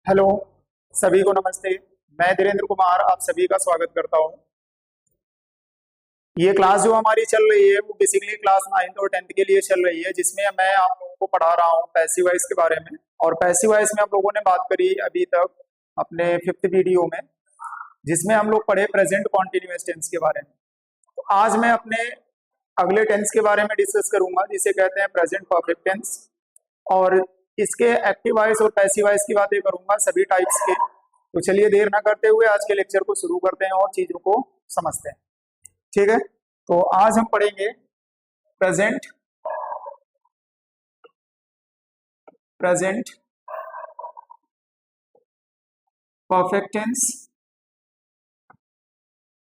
Hello, सभी को नमस्ते। मैं धीरेन्द्र कुमार आप सभी का स्वागत करता हूं। ये क्लास जो हमारी चल रही है वो बेसिकली क्लास 9th और 10th के लिए चल रही है, जिसमें मैं आप लोगों को पढ़ा रहा हूँ पैसिव वॉइस के बारे में। और पैसिव वॉइस में हम लोगों ने बात करी अभी तक अपने 5th वीडियो में, जिसमें हम लोग पढ़े प्रेजेंट कॉन्टिन्यूअस टेंस के बारे में। तो आज मैं अपने अगले टेंस के बारे में डिस्कस करूंगा, जिसे कहते हैं प्रेजेंट परफेक्ट टेंस। और इसके एक्टिव वॉइस और पैसिव वॉइस की बातें करूंगा, सभी टाइप्स के। तो चलिए देर ना करते हुए आज के लेक्चर को शुरू करते हैं और चीजों को समझते हैं। ठीक है, तो आज हम पढ़ेंगे present present perfect tense,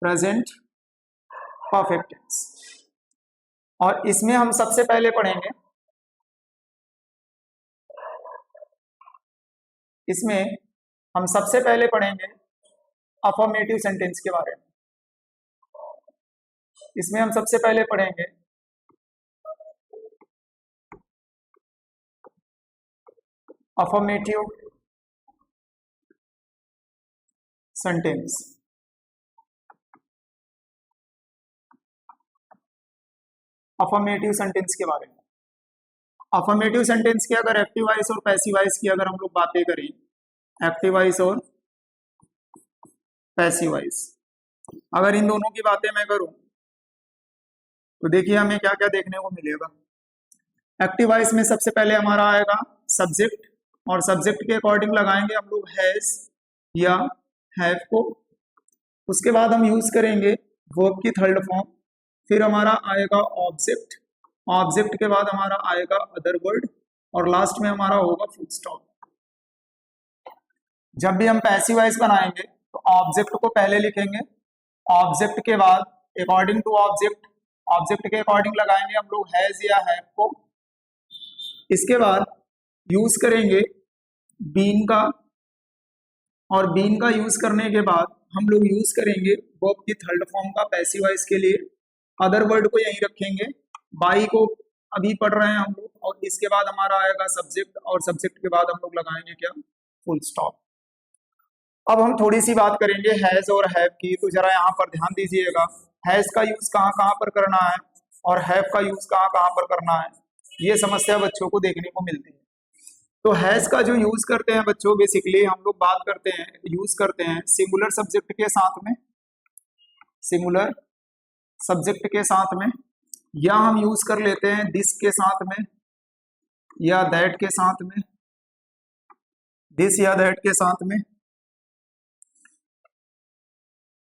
present perfect tense. और इसमें हम सबसे पहले पढ़ेंगे, अफर्मेटिव सेंटेंस के बारे में। इसमें हम सबसे पहले पढ़ेंगे अफर्मेटिव सेंटेंस। अफर्मेटिव सेंटेंस के बारे में। अफर्मेटिव सेंटेंस के अगर एक्टिव वॉइस और पैसिव वॉइस की अगर हम लोग बातें करें, एक्टिव वॉइस और पैसिव वॉइस, अगर इन दोनों की बातें मैं करूं तो देखिए हमें क्या क्या देखने को मिलेगा। एक्टिव वॉइस में सबसे पहले हमारा आएगा सब्जेक्ट, और सब्जेक्ट के अकॉर्डिंग लगाएंगे हम लोग हैज या हैव को। उसके बाद हम यूज करेंगे वर्ब की थर्ड फॉर्म। फिर हमारा आएगा ऑब्जेक्ट, ऑब्जेक्ट के बाद हमारा आएगा अदर वर्ड, और लास्ट में हमारा होगा फुल स्टॉप। जब भी हम पैसिव वॉइस बनाएंगे तो ऑब्जेक्ट को पहले लिखेंगे, ऑब्जेक्ट के बाद अकॉर्डिंग टू ऑब्जेक्ट, ऑब्जेक्ट के अकॉर्डिंग लगाएंगे हम लोग हैज या हैव को। इसके बाद यूज करेंगे बीन का, और बीन का यूज करने के बाद हम लोग यूज करेंगे वर्ब की थर्ड फॉर्म का पैसिव वॉइस के लिए। अदर वर्ड को यहीं रखेंगे, बाई को अभी पढ़ रहे हैं हम लोग, और इसके बाद हमारा आएगा सब्जेक्ट, और सब्जेक्ट के बाद हम लोग लगाएंगे क्या, फुल स्टॉप। अब हम थोड़ी सी बात करेंगे हैज और हैव की, तो जरा यहाँ पर ध्यान दीजिएगा। हैज का यूज कहाँ कहाँ पर करना है और हैव का यूज कहाँ कहाँ पर करना है, ये समस्या बच्चों को देखने को मिलती है। तो हैज का जो यूज करते हैं बच्चों, बेसिकली हम लोग बात करते हैं, यूज करते हैं सिंगुलर सब्जेक्ट के साथ में, सिंगुलर सब्जेक्ट के साथ में, या हम यूज कर लेते हैं दिस के साथ में, या दैट के साथ में, दिस या दैट के साथ में,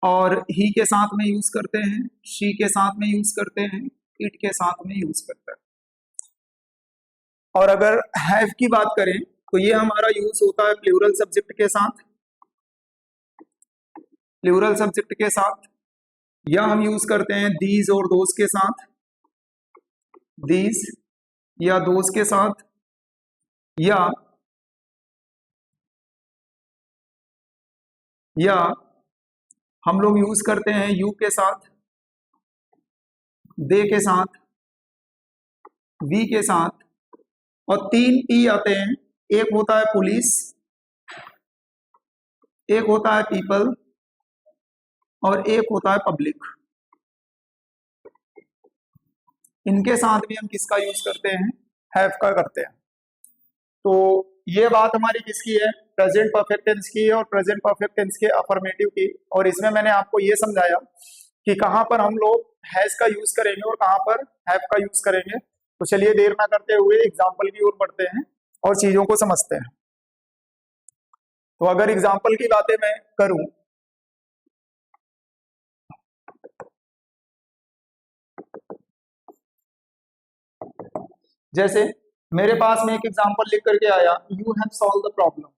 और ही के साथ में यूज करते हैं, शी के साथ में यूज करते हैं, इट के साथ में यूज करते हैं। और अगर हैव की बात करें तो ये हमारा यूज होता है प्लूरल सब्जेक्ट के साथ, प्लूरल सब्जेक्ट के साथ, या हम यूज करते हैं दीज और दोज के साथ, दीज या दोज के साथ, या हम लोग यूज करते हैं यू के साथ, दे के साथ, वी के साथ। और 3 पी आते हैं, एक होता है पुलिस, एक होता है पीपल, और एक होता है पब्लिक। इनके साथ भी हम किसका यूज करते हैं, हैव का करते हैं। तो ये बात हमारी किसकी है, प्रेजेंट परफेक्ट टेंस की है, और प्रेजेंट परफेक्ट टेंस के अफर्मेटिव की। और इसमें मैंने आपको ये समझाया कि कहां पर हम लोग हैज का यूज करेंगे और कहां पर हैव का यूज करेंगे। तो चलिए देर ना करते हुए एग्जाम्पल की ओर बढ़ते हैं और चीजों को समझते हैं। तो अगर एग्जाम्पल की बातें मैं करूं, जैसे मेरे पास में एक एग्जाम्पल लिख करके आया, you have solve the problem,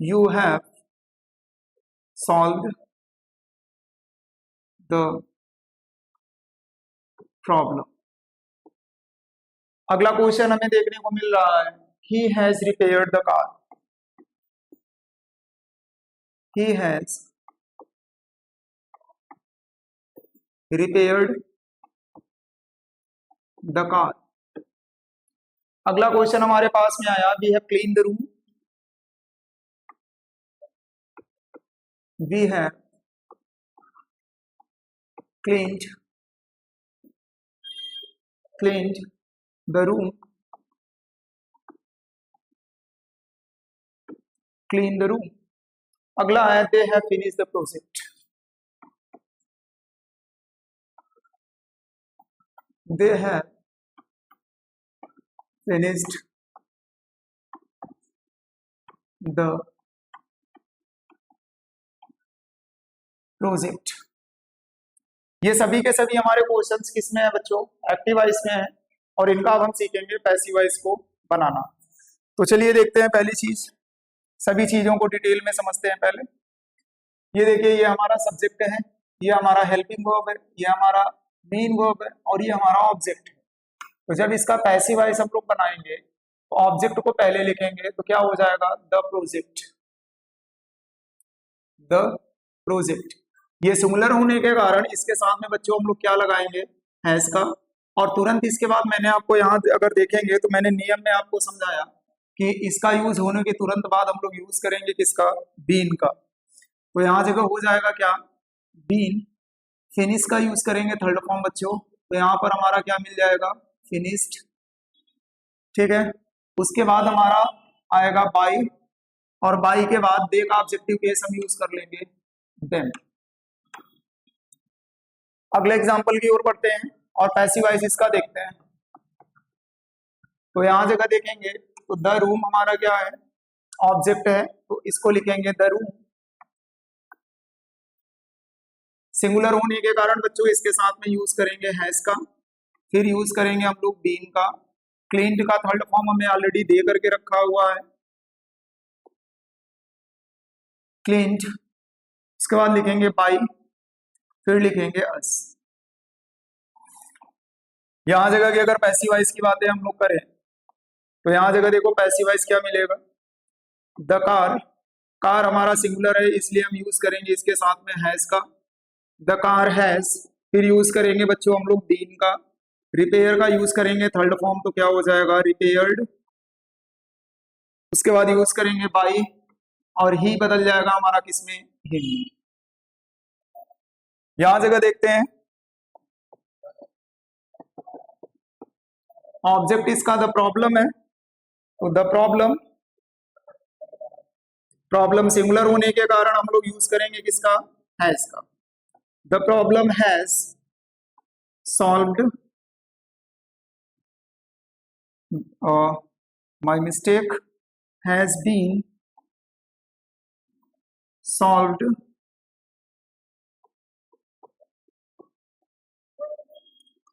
you have solve the problem. अगला क्वेश्चन हमें देखने को मिल रहा है, he has repaired the car, he has repaired the car। अगला क्वेश्चन हमारे पास में आया, we have clean the room, we have cleaned cleaned the room, clean the room. अगला है, they have finish the project, they have finished the project. ये सभी के सभी हमारे क्वेश्चंस किस में है बच्चों? एक्टिव वॉइस में है, और इनका अब हम सीखेंगे पैसिव वॉइस को बनाना। तो चलिए देखते हैं पहली चीज, सभी चीजों को डिटेल में समझते हैं पहले। ये देखिए, ये हमारा सब्जेक्ट है, ये हमारा हेल्पिंग वर्ब है, ये हमारा मेन वर्ब है, और ये हमारा ऑब्जेक्ट है। तो जब इसका पैसिव वॉइस हम लोग बनाएंगे तो ऑब्जेक्ट को पहले लिखेंगे, तो क्या हो जाएगा? The project, the project. ये सिंगुलर होने के कारण इसके साथ में बच्चों हम लोग क्या लगाएंगे? हैज का। और तुरंत इसके बाद मैंने आपको यहाँ अगर देखेंगे तो मैंने नियम में आपको समझाया कि इसका यूज होने के तुरंत बाद हम लोग यूज करेंगे किसका? बीन का। तो यहाँ जगह हो जाएगा क्या? बीन। फिनिश का यूज करेंगे थर्ड फॉर्म बच्चों, तो यहाँ पर हमारा क्या मिल जाएगा? फिनिश्ड। ठीक है, उसके बाद हमारा आएगा बाई, और बाई के बाद दे का ऑब्जेक्टिव केस हम यूज कर लेंगे देन। अगले एग्जांपल की ओर बढ़ते हैं और पैसिव वॉइस इसका देखते हैं। तो यहां जगह देखेंगे तो द रूम हमारा क्या है? ऑब्जेक्ट है, तो इसको लिखेंगे द रूम। सिंगुलर होने के कारण बच्चों इसके साथ में यूज करेंगे हैज का, फिर यूज करेंगे हम लोग बीन का। क्लीन्ड का थर्ड फॉर्म हमें ऑलरेडी दे करके रखा हुआ है, क्लीन्ड। इसके बाद लिखेंगे बाई, फिर लिखेंगे अस। यहां जगह की अगर पैसिव वॉइस की बातें हम लोग करें तो यहां जगह देखो पैसिव वॉइस क्या मिलेगा? The car. कार हमारा सिंगुलर है इसलिए हम यूज करेंगे इसके साथ में हैज का, द कार हैज। फिर यूज करेंगे बच्चों हम लोग बीन का। रिपेयर का यूज करेंगे थर्ड फॉर्म, तो क्या हो जाएगा? रिपेयर्ड। उसके बाद यूज करेंगे बाई, और ही बदल जाएगा हमारा किसमें? हिम में। यहां जगह देखते हैं, ऑब्जेक्ट इसका द प्रॉब्लम है, तो द प्रॉब्लम, प्रॉब्लम सिंगुलर होने के कारण हम लोग यूज करेंगे किसका? हैज का। The problem has solved, my mistake, has been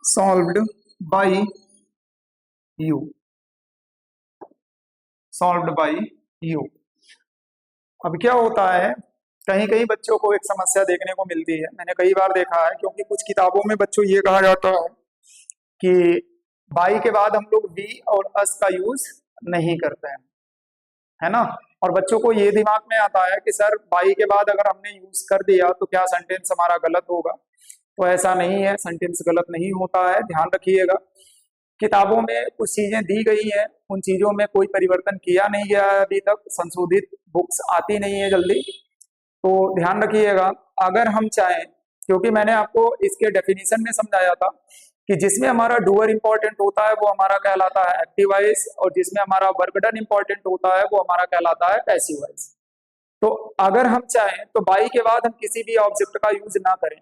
solved by you, solved by you. अब क्या होता है, कहीं कहीं बच्चों को एक समस्या देखने को मिलती है, मैंने कई बार देखा है, क्योंकि कुछ किताबों में बच्चों ये कहा जाता है कि बाई के बाद हम लोग वी और अस का यूज नहीं करते हैं, है ना। और बच्चों को ये दिमाग में आता है कि सर बाई के बाद अगर हमने यूज कर दिया तो क्या सेंटेंस हमारा गलत होगा? तो ऐसा नहीं है, सेंटेंस गलत नहीं होता है, ध्यान रखिएगा। किताबों में कुछ चीजें दी गई हैं, उन चीजों में कोई परिवर्तन किया नहीं गया है अभी तक, संशोधित बुक्स आती नहीं है जल्दी, तो ध्यान रखिएगा। अगर हम चाहें, क्योंकि मैंने आपको इसके डेफिनेशन में समझाया था कि जिसमें हमारा डूअर इंपॉर्टेंट होता है वो हमारा कहलाता है एक्टिव वॉइस, और जिसमें हमारा वर्क डन इंपॉर्टेंट होता है वो हमारा कहलाता है पैसिव वॉइस। तो अगर हम चाहें तो बाई के बाद हम किसी भी ऑब्जेक्ट का यूज ना करें।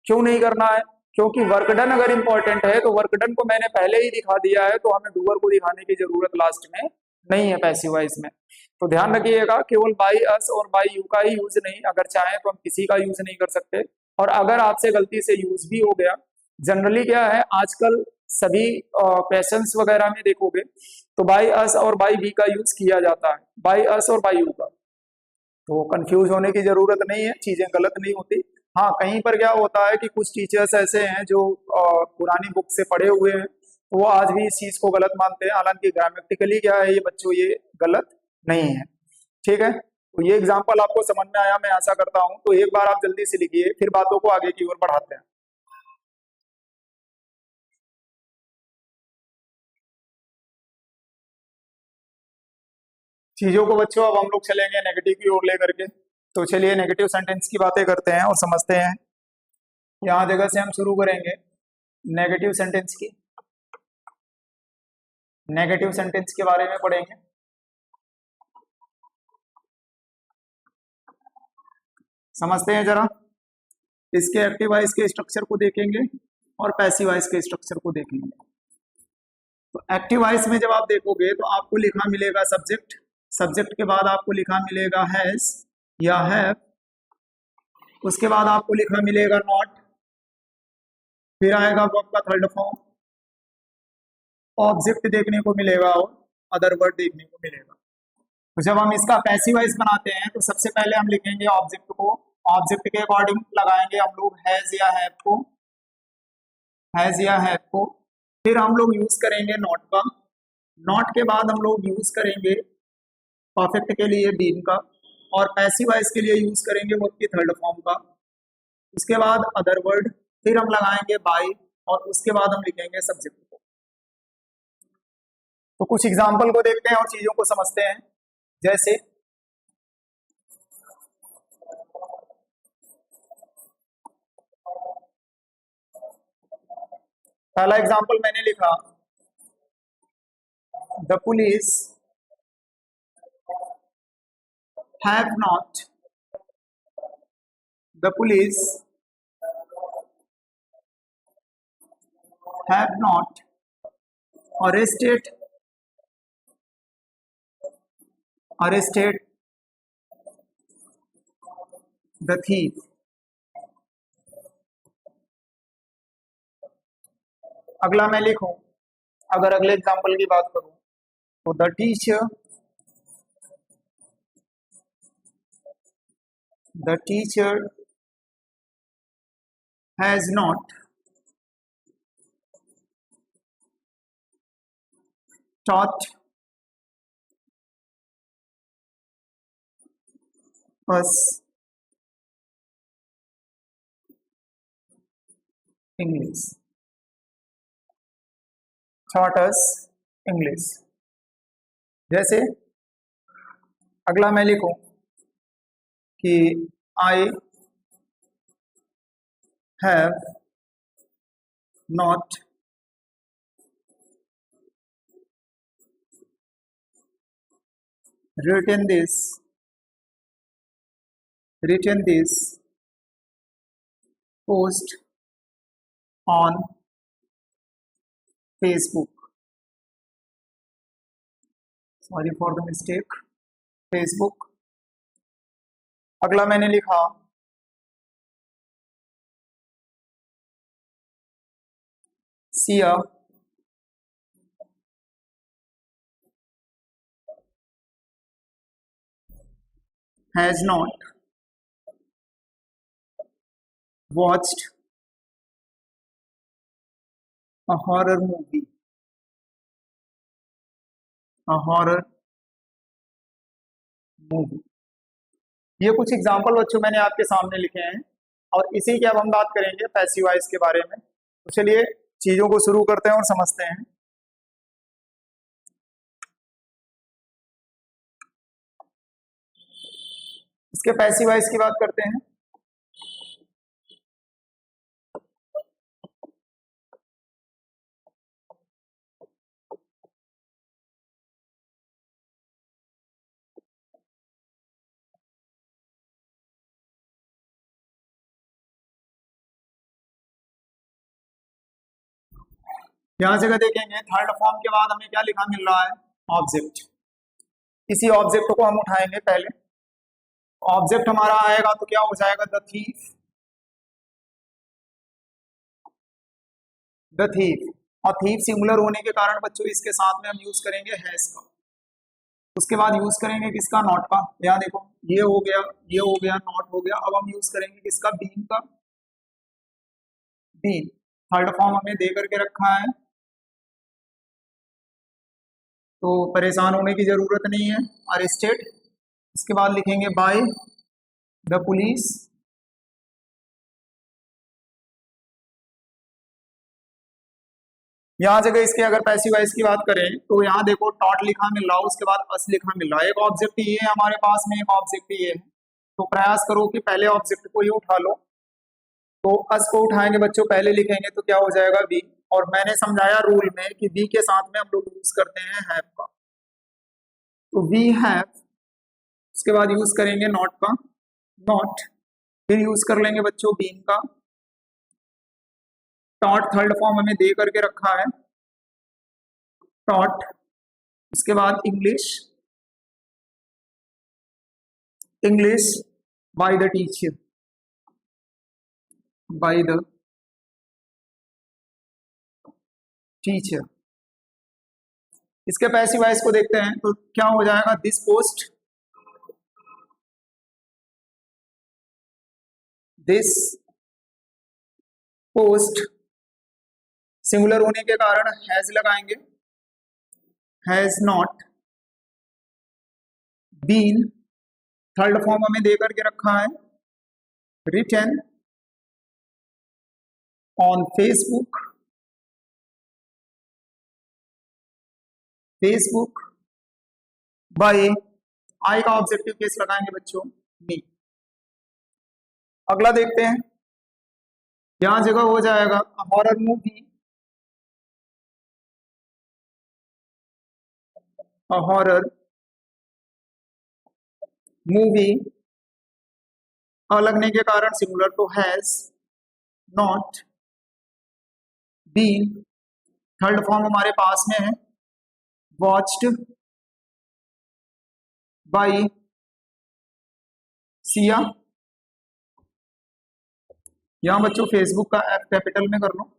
क्यों नहीं करना है? क्योंकि वर्क डन अगर इंपॉर्टेंट है तो वर्क डन को मैंने पहले ही दिखा दिया है, तो हमें डूअर को दिखाने की जरूरत लास्ट में नहीं है पैसिव वॉइस में। तो ध्यान रखिएगा, केवल बाई अस और बाई यू का ही यूज नहीं, अगर चाहें तो हम किसी का यूज नहीं कर सकते। और अगर आपसे गलती से यूज भी हो गया, जनरली क्या है आजकल सभी क्वेश्चंस वगैरह में देखोगे तो बाई अस और बाई वी का यूज किया जाता है, बाई अस और बाई यू का। तो कंफ्यूज होने की जरूरत नहीं है, चीजें गलत नहीं होती। हाँ, कहीं पर क्या होता है कि कुछ टीचर्स ऐसे हैं जो पुरानी बुक से पढ़े हुए हैं, तो वो आज भी इस चीज को गलत मानते हैं, हालांकि ग्रामेटिकली क्या है ये बच्चों, ये गलत नहीं है। ठीक है, तो ये एग्जाम्पल आपको समझ में आया मैं आशा करता हूं। तो एक बार आप जल्दी से लिखिए, फिर बातों को आगे की ओर बढ़ाते हैं। चीजों को बच्चों अब हम लोग चलेंगे नेगेटिव की ओर लेकर के। तो चलिए नेगेटिव सेंटेंस की बातें करते हैं और समझते हैं। यहाँ जगह से हम शुरू करेंगे नेगेटिव सेंटेंस की। नेगेटिव सेंटेंस के बारे में पढ़ेंगे। समझते हैं जरा। इसके एक्टिव वॉइस के स्ट्रक्चर को देखेंगे और पैसिव वॉइस के स्ट्रक्चर को देखेंगे। तो एक्टिव वॉइस में जब आप देखोगे तो आपको लिखा मिलेगा सब्जेक्ट, सब्जेक्ट के बाद आपको लिखा मिलेगा हैज या हैव, उसके बाद आपको लिखा मिलेगा नॉट, फिर आएगा वर्ब का थर्ड फॉर्म, ऑब्जेक्ट देखने को मिलेगा और अदर वर्ड देखने को मिलेगा। तो जब हम इसका पैसिव वॉइस बनाते हैं तो सबसे पहले हम लिखेंगे ऑब्जेक्ट को, ऑब्जेक्ट के अकॉर्डिंग लगाएंगे हम लोग हैज या हैव को, हैज या हैव को, फिर हम लोग यूज करेंगे नॉट का, नॉट के बाद हम लोग यूज करेंगे परफेक्ट के लिए बीन का, और पैसिव वॉइस के लिए यूज करेंगे वर्ब की थर्ड फॉर्म का, उसके बाद अदर वर्ड, फिर हम लगाएंगे बाय और उसके बाद हम लिखेंगे सब्जेक्ट को। तो कुछ एग्जाम्पल को देखते हैं और चीजों को समझते हैं। जैसे पहला एग्जाम्पल मैंने लिखा, the police have not, the police have not arrested the thief। अगला मैं लिखूं, अगर अगले एग्जाम्पल की बात करूं तो the teacher has not taught us English, taught us English। जैसे अगला मैं लिखूं कि I have not written this post on Facebook, sorry for the mistake, Facebook। अगला मैंने लिखा Sia has not watched a horror movie, a horror movie। ये कुछ एग्जाम्पल बच्चों मैंने आपके सामने लिखे हैं और इसी की अब हम बात करेंगे पैसिव वॉइस के बारे में। तो चलिए चीजों को शुरू करते हैं और समझते हैं। इसके पैसिव वॉइस की बात करते हैं। यहां जगह देखेंगे थर्ड फॉर्म के बाद हमें क्या लिखा मिल रहा है, ऑब्जेक्ट। इसी ऑब्जेक्ट को हम उठाएंगे पहले। ऑब्जेक्ट हमारा आएगा तो क्या हो जाएगा, द थीफ, द थीफ। और थीफ सिंगुलर होने के कारण बच्चों इसके साथ में हम यूज करेंगे हैज का, उसके बाद यूज करेंगे किसका, नॉट का। यहाँ देखो ये हो गया, ये हो गया, नॉट हो गया। अब हम यूज करेंगे किसका, बीन का, बीन। थर्ड फॉर्म हमें दे करके रखा है तो परेशान होने की जरूरत नहीं है, अरेस्टेड। इसके बाद लिखेंगे बाय द पुलिस, यहाँ जगह इसके अगर पैसिव वॉइस की बात करें तो यहाँ देखो टॉट लिखा मिल रहा, उसके बाद अस लिखा मिल रहा है। एक ऑब्जेक्ट ये है हमारे पास में, एक ऑब्जेक्ट ये है, तो प्रयास करो कि पहले ऑब्जेक्ट को ही उठा लो। तो अस को उठाएंगे बच्चों, पहले लिखेंगे तो क्या हो जाएगा बी। और मैंने समझाया रूल में कि बी के साथ में हम लोग यूज करते हैं हैव का, तो वी हैव, उसके बाद यूज करेंगे नॉट का, नॉट, फिर यूज कर लेंगे बच्चों बीन का। टॉट थर्ड फॉर्म हमें दे करके रखा है, टॉट। उसके बाद English, English by the teacher, by the teacher. इसके पैसिव वॉइस को देखते हैं तो क्या हो जाएगा, this post, this post, singular होने के कारण हैज लगाएंगे, has not been, third form हमें दे करके रखा है, written on Facebook, Facebook by, I का ऑब्जेक्टिव केस लगाएंगे बच्चों मी। अगला देखते हैं, यहां जगह हो जाएगा हॉरर मूवी, हॉरर मूवी, लगने के कारण सिंगुलर तो has not been, third form हमारे पास में है, वॉच्ड बाय सिया। यहां बच्चों फेसबुक का एफ कैपिटल में कर लो,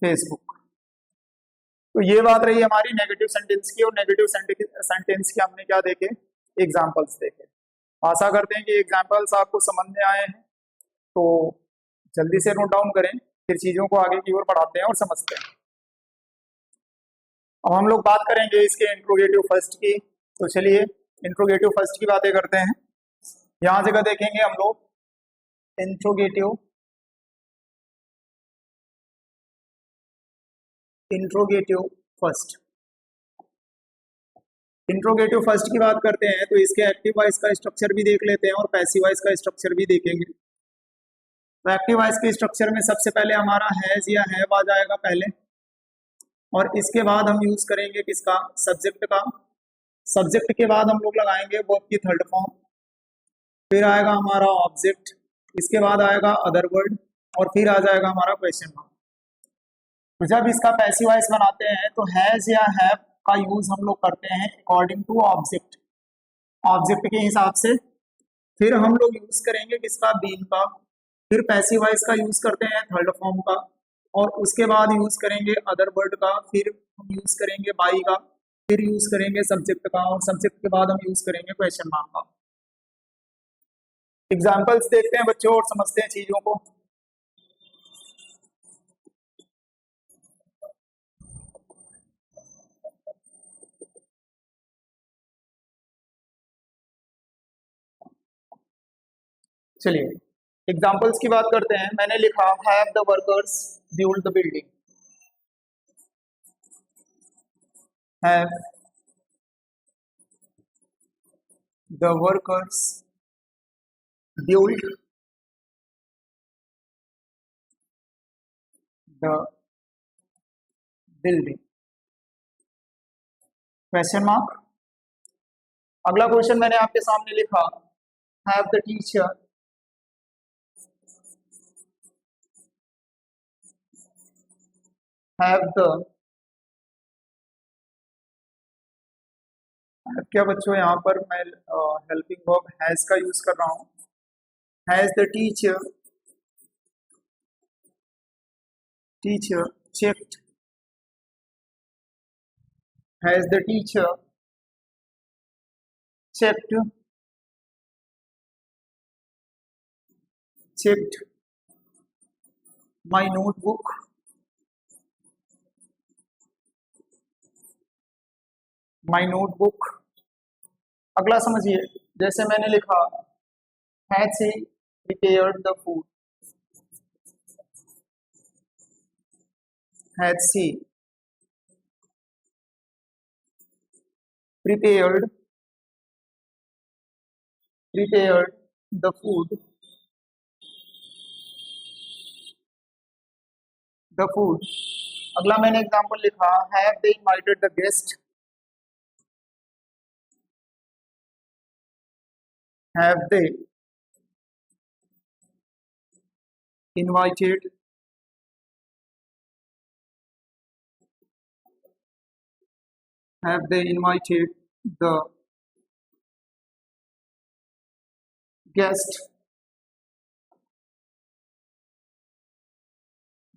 फेसबुक। तो ये बात रही हमारी नेगेटिव सेंटेंस की, और नेगेटिव सेंटेंस के हमने क्या देखे, एग्जांपल्स देखे। आशा करते हैं कि एग्जांपल्स आपको समझ में आए हैं, तो जल्दी से नोट डाउन करें, फिर चीजों को आगे की ओर बढ़ाते हैं और समझते हैं। अब हम लोग बात करेंगे इसके इंट्रोगेटिव फर्स्ट की, तो चलिए इंट्रोगेटिव फर्स्ट की बातें करते हैं। यहां जगह देखेंगे हम लोग interrogative, interrogative first. Interrogative first की बात करते हैं तो इसके एक्टिव वॉइस का स्ट्रक्चर भी देख लेते हैं और पैसिव वॉइस का स्ट्रक्चर भी देखेंगे। तो एक्टिव वॉइस के स्ट्रक्चर में सबसे पहले हमारा हैज या हैव आ जाएगा पहले, और इसके बाद हम यूज करेंगे किसका, सब्जेक्ट का। सब्जेक्ट के बाद हम लोग लगाएंगे वर्ब की थर्ड फॉर्म, फिर आएगा हमारा ऑब्जेक्ट, इसके बाद आएगा अदर वर्ड, और फिर आ जाएगा हमारा क्वेश्चन मार्क। तो जब इसका पैसिव वॉइस बनाते हैं तो हैज या हैव का यूज हम लोग करते हैं अकॉर्डिंग टू ऑब्जेक्ट, ऑब्जेक्ट के हिसाब से। फिर हम लोग यूज करेंगे किसका, बीन का। फिर पैसिव वॉइस का यूज करते हैं थर्ड फॉर्म का, और उसके बाद यूज करेंगे अदर वर्ड का, फिर हम यूज करेंगे बाई का, फिर यूज करेंगे सब्जेक्ट का, और सब्जेक्ट के बाद हम यूज करेंगे क्वेश्चन मार्क का। एग्जाम्पल्स देखते हैं बच्चों और समझते हैं चीजों को। चलिए एग्जाम्पल्स की बात करते हैं। मैंने लिखा have the workers build the building, have the workers build the building, question mark. अगला क्वेश्चन मैंने आपके सामने लिखा have the teacher have the, क्या बच्चों यहाँ पर मैं हेल्पिंग वर्ब हैज का यूज कर रहा हूँ। Has the teacher checked, has the teacher checked my notebook, my notebook. अगला समझिए, जैसे मैंने लिखा has he prepared the food, has he prepared prepared the food, the food। अगला मैंने एग्जांपल लिखा have they invited the guest, have they invited have they invited the guest।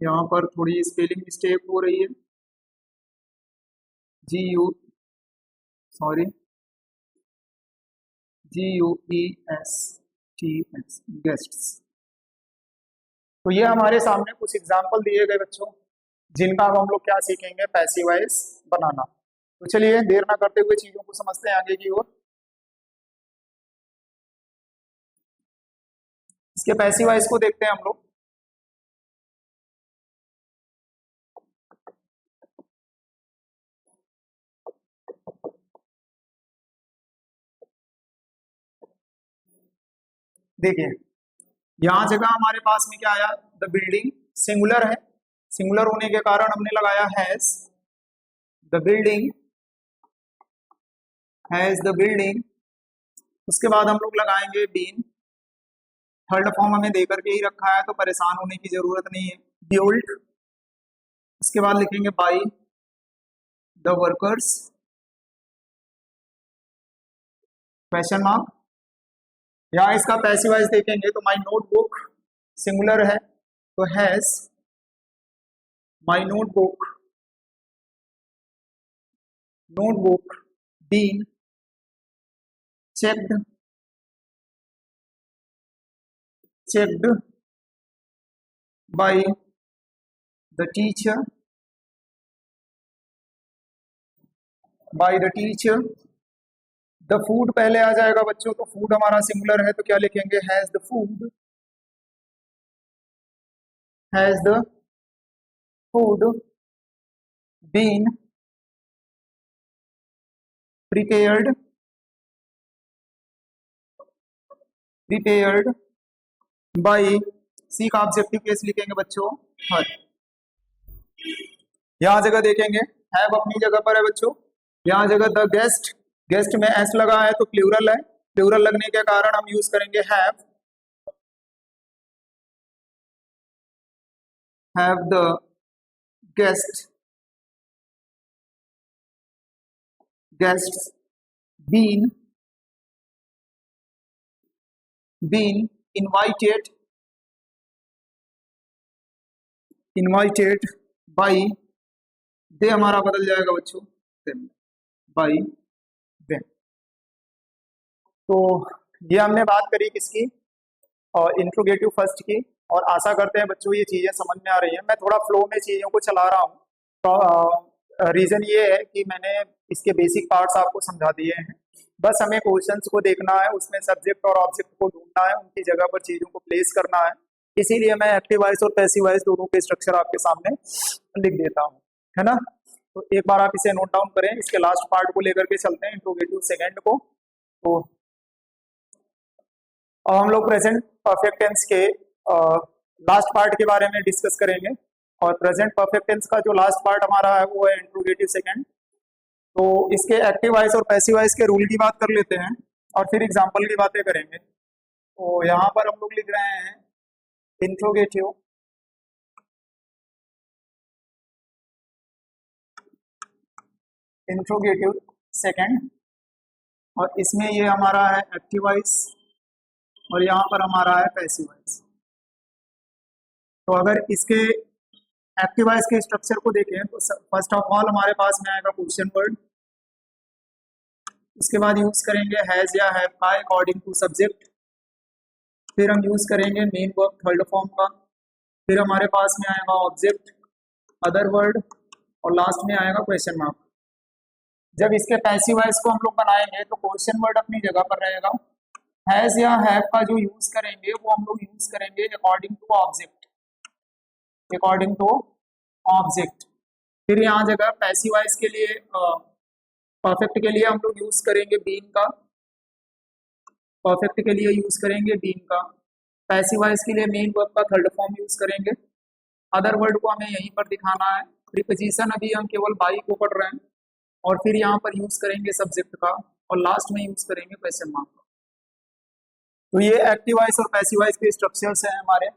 यहाँ पर थोड़ी स्पेलिंग मिस्टेक हो रही है, जी यू सॉरी GUESTS, गेस्ट्स। तो ये हमारे सामने कुछ एग्जाम्पल दिए गए बच्चों, जिनका अब हम लोग क्या सीखेंगे, पैसिव वॉइस बनाना। तो चलिए देर ना करते हुए चीजों को समझते हैं आगे की ओर। इसके पैसिव वॉइस को देखते हैं हम लोग। देखिए यहां जगह हमारे पास में क्या आया, द बिल्डिंग सिंगुलर है, सिंगुलर होने के कारण हमने लगाया has, the building has the building. उसके बाद हम लोग लगाएंगे बीन, थर्ड फॉर्म हमें देकर के ही रखा है तो परेशान होने की जरूरत नहीं है, ब्यूल्ट। उसके बाद लिखेंगे by the workers, question mark. यहाँ इसका पैसिव वॉइस देखेंगे तो माई नोटबुक सिंगुलर है तो has my notebook, notebook been checked, checked by the teacher, by the teacher। The food पहले आ जाएगा बच्चों, तो फूड हमारा सिंगुलर है तो क्या लिखेंगे, has the food, has the food been prepared, prepared by, she का ऑब्जेक्टिव केस लिखेंगे बच्चों हर। यहां जगह देखेंगे हैव अपनी जगह पर है बच्चों, यहां जगह द गेस्ट, गेस्ट में एस लगा है तो प्लूरल है, प्लूरल लगने के कारण हम यूज करेंगे have the guest, guests been, been invited, invited by, they हमारा बदल जाएगा बच्चों बाई देम। तो ये हमने बात करी किसकी, और इंट्रोगेटिव फर्स्ट की, और आशा करते हैं बच्चों ये चीजें समझ में आ रही हैं। मैं थोड़ा फ्लो में चीजों को चला रहा हूँ, तो रीजन ये है कि मैंने इसके बेसिक पार्ट्स आपको समझा दिए हैं, बस हमें क्वेश्चंस को देखना है, उसमें सब्जेक्ट और ऑब्जेक्ट को ढूंढना है, उनकी जगह पर चीजों को प्लेस करना है। इसीलिए मैं एक्टिव वॉइस और पैसिव वॉइस दोनों के स्ट्रक्चर आपके सामने लिख देता हूँ, है ना। तो एक बार आप इसे नोट डाउन करें, इसके लास्ट पार्ट को लेकर के चलते हैं, इंट्रोगेटिव सेकंड को। तो अब हम लोग प्रेजेंट परफेक्ट टेंस के लास्ट पार्ट के बारे में डिस्कस करेंगे, और प्रेजेंट परफेक्ट टेंस का जो लास्ट पार्ट हमारा है वो है इंट्रोगेटिव सेकंड। तो इसके एक्टिव वॉइस और पैसिव वॉइस के रूल की बात कर लेते हैं, और फिर एग्जांपल की बातें करेंगे। तो यहाँ पर हम लोग लिख रहे हैं इंट्रोगेटिव, इंट्रोगेटिव सेकंड, और इसमें ये हमारा है एक्टिव वॉइस, और यहाँ पर हमारा है पैसिव वॉइस। तो अगर इसके एक्टिव वॉइस के स्ट्रक्चर को देखें तो फर्स्ट ऑफ ऑल हमारे पास में आएगा क्वेश्चन वर्ड, उसके बाद यूज करेंगे हैज या हैव का अकॉर्डिंग टू सब्जेक्ट, फिर हम यूज करेंगे मेन वर्ब थर्ड फॉर्म का, फिर हमारे पास में आएगा ऑब्जेक्ट, अदर वर्ड, और लास्ट में आएगा क्वेश्चन मार्क। जब इसके पैसिव वॉइस को हम लोग बनाएंगे तो क्वेश्चन वर्ड अपनी जगह पर रहेगा, हैज या हैव का जो यूज करेंगे वो हम लोग यूज करेंगे according to object, according to object. फिर यहाँ जगह पैसिव वॉइस के लिए परफेक्ट के लिए हम लोग यूज करेंगे बीन का, परफेक्ट के लिए यूज करेंगे बीन का, पैसिव वॉइस के लिए मेन वर्ब का थर्ड फॉर्म यूज करेंगे। अदर वर्ड को हमें यहीं पर दिखाना है, प्रीपोजिशन अभी हम केवल बाई को पढ़ रहे हैं, और फिर यहाँ पर यूज करेंगे सब्जेक्ट का, और लास्ट में यूज करेंगे क्वेश्चन मार्क का। तो ये एक्टिव वॉइस और पैसिव वॉइस के स्ट्रक्चर्स हैं हमारे।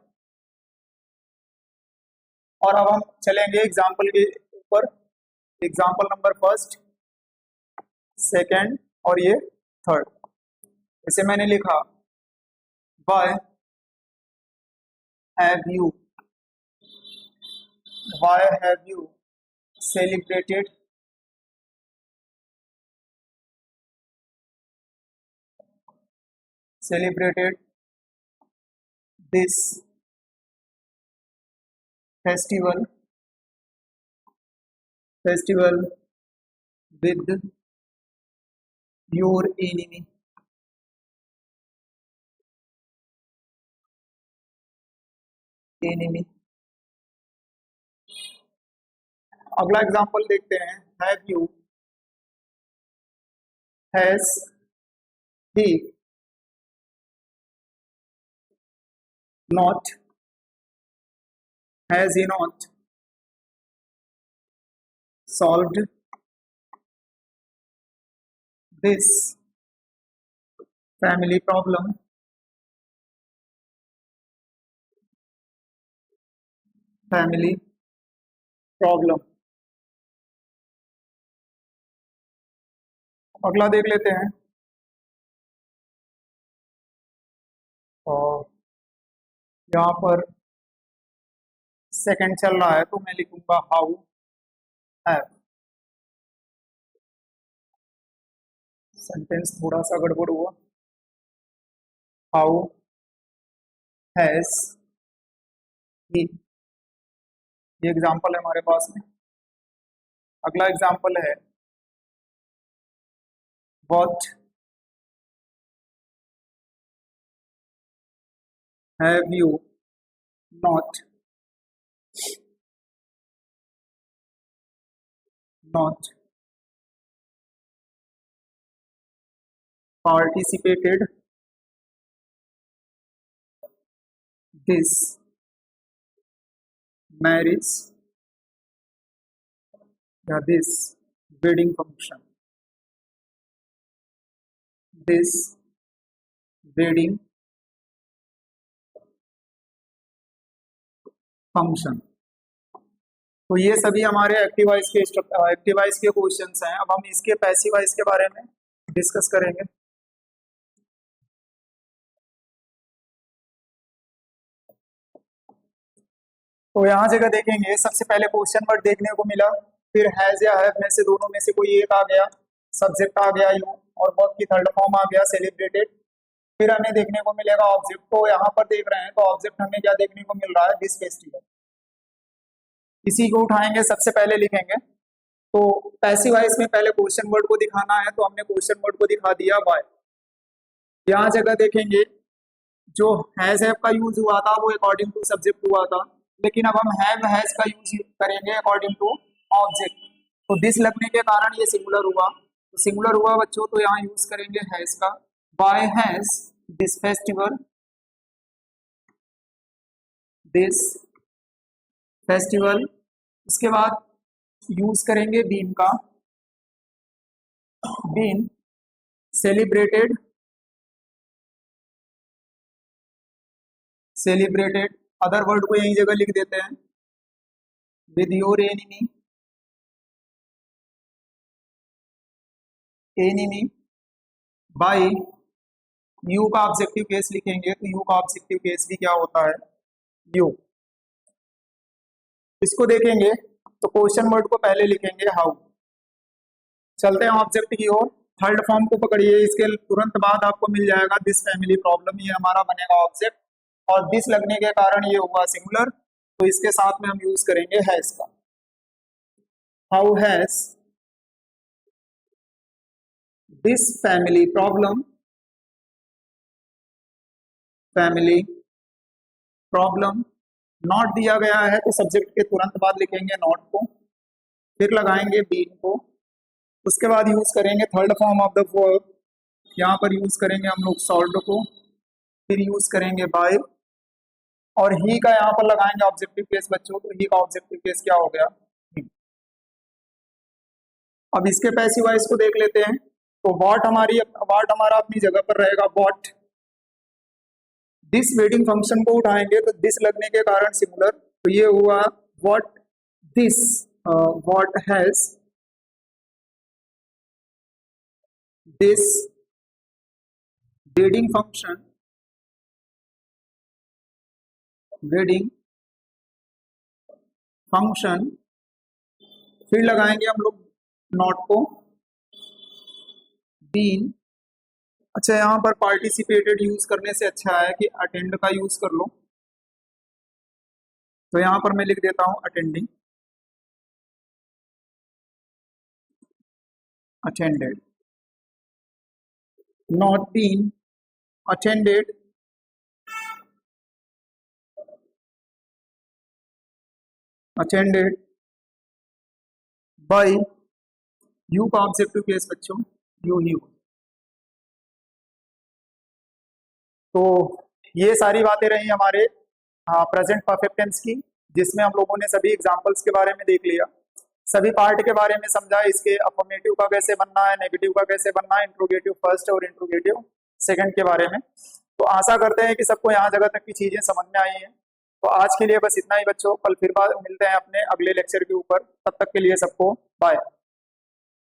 और अब हम चलेंगे एग्जाम्पल के ऊपर, एग्जाम्पल नंबर फर्स्ट, सेकेंड और ये थर्ड। इसे मैंने लिखा, why have you, why have you celebrated this festival with your enemy। अगला एग्जांपल देखते हैं, have you, has he not, has he not solved this family problem, अगला देख लेते हैं। और यहाँ पर सेकंड चल रहा है तो मैं लिखूंगा हाउ हैव, सेंटेंस थोड़ा सा गड़बड़ हुआ, हाउ हैज ही, ये एग्जाम्पल है हमारे पास में। अगला एग्जाम्पल है, what have you not participated this marriage या this wedding function, this wedding function। तो ये सभी हमारे एक्टिव वॉइस के क्वेश्चंस हैं। अब हम इसके पैसिव वॉइस के बारे में डिस्कस करेंगे। तो यहाँ जगह देखेंगे, सबसे पहले क्वेश्चन वर्ड देखने को मिला, फिर हैज या हैव में से दोनों में से कोई एक आ गया, सब्जेक्ट आ गया यू, और वर्ब की थर्ड फॉर्म आ गया सेलिब्रेटेड। फिर हमें देखने को मिलेगा ऑब्जेक्ट। तो यहाँ पर देख रहे हैं तो ऑब्जेक्ट हमें क्या देखने को मिल रहा है, दिस फेस्टिवल। इसी को उठाएंगे, सबसे पहले लिखेंगे। तो पैसिव वॉइस में पहले क्वेश्चन वर्ड को दिखाना है, तो हमने क्वेश्चन वर्ड को दिखा दिया बाय। यहाँ जगह देखेंगे, जो हैज हैव का यूज हुआ था वो अकॉर्डिंग टू सब्जेक्ट हुआ था, लेकिन अब हम हैव हैज का यूज करेंगे अकॉर्डिंग टू ऑब्जेक्ट। तो दिस लगने के कारण ये सिंगुलर हुआ, तो सिंगुलर हुआ बच्चों, तो यहाँ यूज करेंगे हैज का, बाय हैज दिस फेस्टिवल, उसके बाद यूज करेंगे बीन का, बीन सेलिब्रेटेड अदर वर्ड को यही जगह लिख देते हैं, with your enemy, by you का ऑब्जेक्टिव केस लिखेंगे, तो यू का ऑब्जेक्टिव केस भी क्या होता है, यू। इसको देखेंगे तो क्वेश्चन वर्ड को पहले लिखेंगे हाउ। चलते हैं ऑब्जेक्ट की ओर, थर्ड फॉर्म को पकड़िए, इसके तुरंत बाद आपको मिल जाएगा दिस फैमिली प्रॉब्लम, ये हमारा बनेगा ऑब्जेक्ट, और दिस लगने के कारण ये हुआ सिंगुलर। तो इसके साथ में हम यूज करेंगे हैज का। How has this family problem not दिया गया है तो सब्जेक्ट के तुरंत बाद लिखेंगे नॉट को, फिर लगाएंगे बीन को, उसके बाद यूज करेंगे third form of the verb, यहाँ पर यूज करेंगे हम लोग सॉल्व को, फिर यूज करेंगे बाय, और ही का यहाँ पर लगाएंगे ऑब्जेक्टिव केस बच्चों, तो ही का ऑब्जेक्टिव केस क्या हो गया, he। अब इसके पैसिव वॉइस को देख लेते हैं। तो व्हाट हमारा अपनी जगह पर रहेगा व्हाट। दिस वेडिंग फंक्शन को उठाएंगे तो दिस लगने के कारण सिंगुलर, तो ये हुआ what this, what has this wedding function, फिर लगाएंगे हम लोग नॉट को, बीन। अच्छा, यहाँ पर पार्टिसिपेटेड यूज करने से अच्छा है कि अटेंड का यूज कर लो, तो यहाँ पर मैं लिख देता हूं attending, attended, not been, attended, by, you का ऑब्जेक्टिव केस बच्चों यू ही हो। तो ये सारी बातें रही हमारे प्रेजेंट परफेक्ट टेंस की, जिसमें हम लोगों ने सभी एग्जांपल्स के बारे में देख लिया, सभी पार्ट के बारे में समझा, इसके अफर्मेटिव का कैसे बनना है, नेगेटिव का कैसे बनना है, इंट्रोगेटिव फर्स्ट और इंट्रोगेटिव सेकंड के बारे में। तो आशा करते हैं कि सबको यहाँ जगह तक की चीजें समझ में आई हैं। तो आज के लिए बस इतना ही बच्चों, कल फिर मिलते हैं अपने अगले लेक्चर के ऊपर, तब तक के लिए सबको बाय।